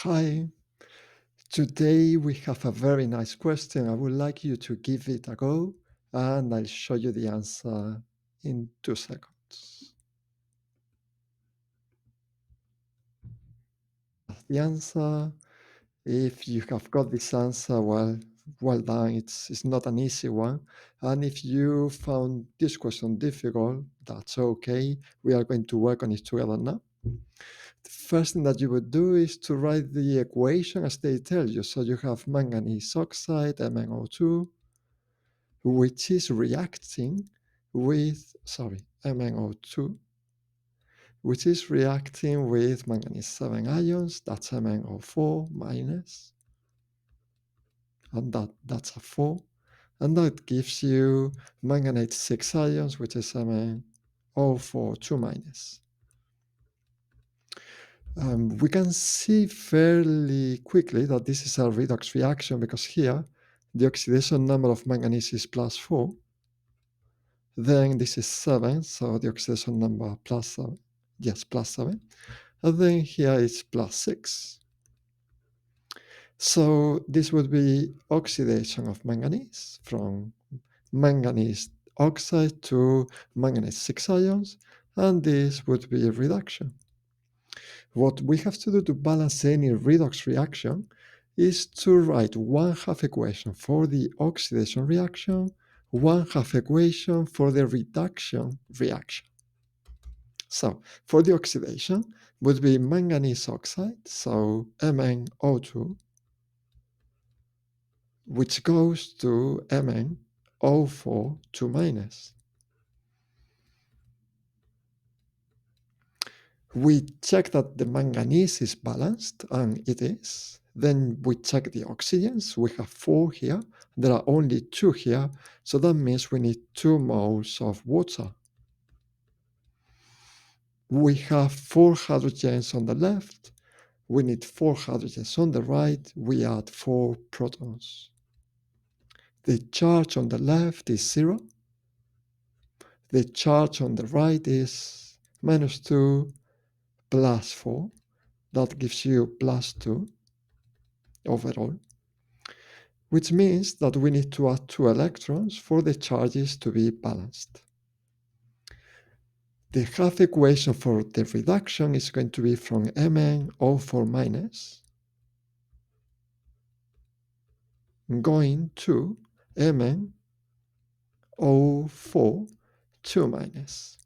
Hi, today we have a very nice question. I would like you to give it a go and I'll show you the answer in 2 seconds. The answer, if you have got this answer, well done. It's not an easy one. And if you found this question difficult, that's okay. We are going to work on it together now. The first thing that you would do is to write the equation as they tell you. So you have manganese oxide, MnO2, which is reacting with, MnO2, which is reacting with manganese 7 ions, that's MnO4 minus, and that's a 4. And that gives you manganate 6 ions, which is MnO4 2 minus. We can see fairly quickly that this is a redox reaction because here the oxidation number of manganese is +4. Then this is 7, so the oxidation number +7. Yes, +7. And then here is +6. So this would be oxidation of manganese from manganese oxide to manganese 6 ions, and this would be a reduction. What we have to do to balance any redox reaction is to write one half equation for the oxidation reaction, one half equation for the reduction reaction. So for the oxidation would be manganese oxide, so MnO2, which goes to MnO4 2 minus. We check that the manganese is balanced, and it is. Then we check the oxygens. We have 4 here. There are only 2 here, so that means we need 2 moles of water. We have 4 hydrogens on the left. We need 4 hydrogens on the right. We add 4 protons. The charge on the left is 0. The charge on the right is -2 plus 4. That gives you +2 overall, which means that we need to add 2 electrons for the charges to be balanced. The half equation for the reduction is going to be from MnO4 minus going to MnO4 2 minus.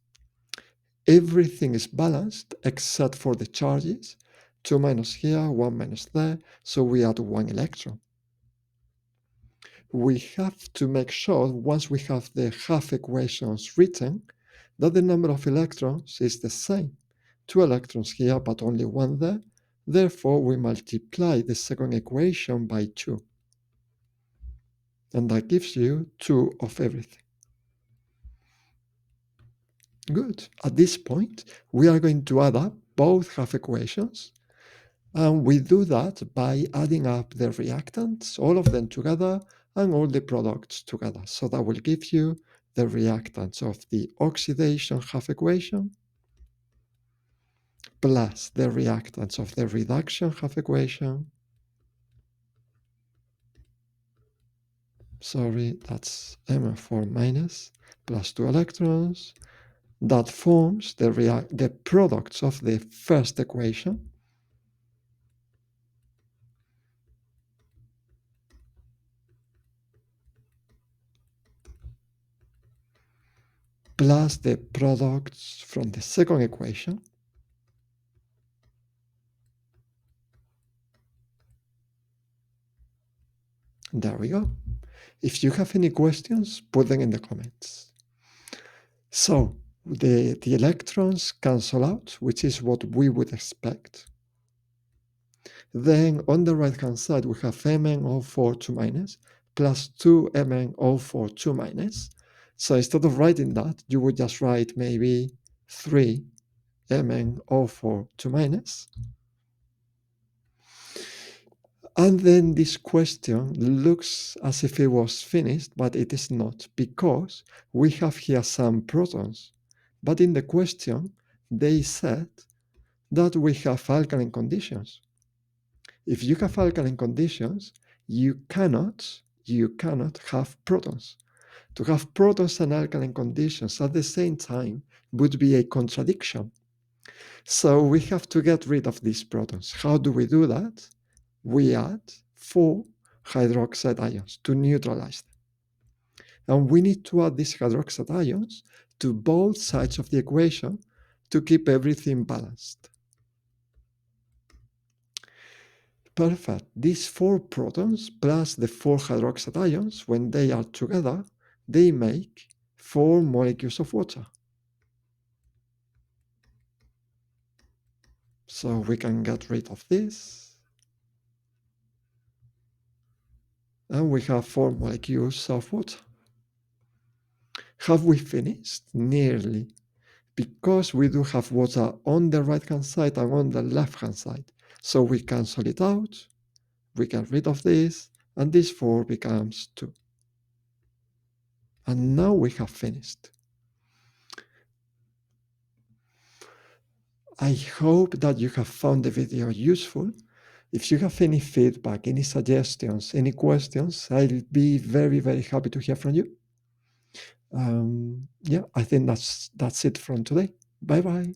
Everything is balanced except for the charges. 2 minus here, 1 minus there, so we add 1 electron. We have to make sure, once we have the half equations written, that the number of electrons is the same. 2 electrons here, but only 1 there. Therefore, we multiply the second equation by 2. And that gives you 2 of everything. Good. At this point, we are going to add up both half equations. And we do that by adding up the reactants, all of them together, and all the products together. So that will give you the reactants of the oxidation half equation plus the reactants of the reduction half equation. That's M4 minus plus 2 electrons. That forms the products of the first equation. Plus the products from the second equation. There we go. If you have any questions, put them in the comments. So the electrons cancel out, which is what we would expect. Then on the right-hand side, we have MnO4 2 minus plus 2 MnO4 2 minus. So instead of writing that, you would just write maybe 3 MnO4 2 minus. And then this question looks as if it was finished, but it is not, because we have here some protons. But in the question, they said that we have alkaline conditions. If you have alkaline conditions, you cannot have protons. To have protons and alkaline conditions at the same time would be a contradiction. So we have to get rid of these protons. How do we do that? We add 4 hydroxide ions to neutralize them. And we need to add these hydroxide ions to both sides of the equation to keep everything balanced. Perfect. These 4 protons plus the 4 hydroxide ions, when they are together, they make 4 molecules of water. So we can get rid of this. And we have 4 molecules of water. Have we finished? Nearly. Because we do have water on the right-hand side and on the left-hand side. So we cancel it out, we get rid of this, and this 4 becomes 2. And now we have finished. I hope that you have found the video useful. If you have any feedback, any suggestions, any questions, I'll be very, very happy to hear from you. Yeah, I think that's it from today. Bye-bye.